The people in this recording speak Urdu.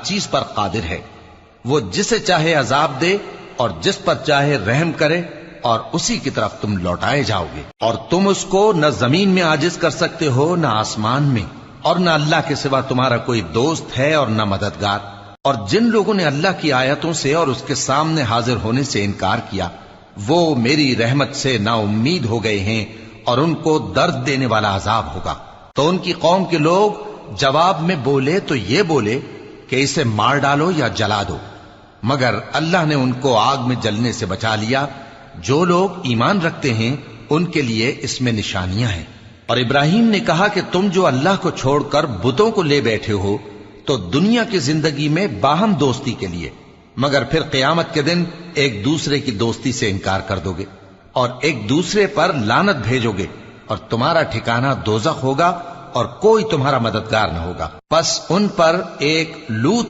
چیز پر قادر ہے، وہ جسے چاہے عذاب دے اور جس پر چاہے رحم کرے، اور اسی کی طرف تم لوٹائے جاؤ گے۔ اور تم اس کو نہ زمین میں عاجز کر سکتے ہو نہ آسمان میں، اور نہ اللہ کے سوا تمہارا کوئی دوست ہے اور نہ مددگار۔ اور جن لوگوں نے اللہ کی آیتوں سے اور اس کے سامنے حاضر ہونے سے انکار کیا، وہ میری رحمت سے نا امید ہو گئے ہیں، اور ان کو درد دینے والا عذاب ہوگا۔ تو ان کی قوم کے لوگ جواب میں بولے تو یہ بولے کہ اسے مار ڈالو یا جلا دو، مگر اللہ نے ان کو آگ میں جلنے سے بچا لیا۔ جو لوگ ایمان رکھتے ہیں ان کے لیے اس میں نشانیاں ہیں۔ اور ابراہیم نے کہا کہ تم جو اللہ کو چھوڑ کر بتوں کو لے بیٹھے ہو تو دنیا کی زندگی میں باہم دوستی کے لیے، مگر پھر قیامت کے دن ایک دوسرے کی دوستی سے انکار کر دو گے اور ایک دوسرے پر لعنت بھیجو گے، اور تمہارا ٹھکانہ دوزخ ہوگا اور کوئی تمہارا مددگار نہ ہوگا۔ پس ان پر ایک لوط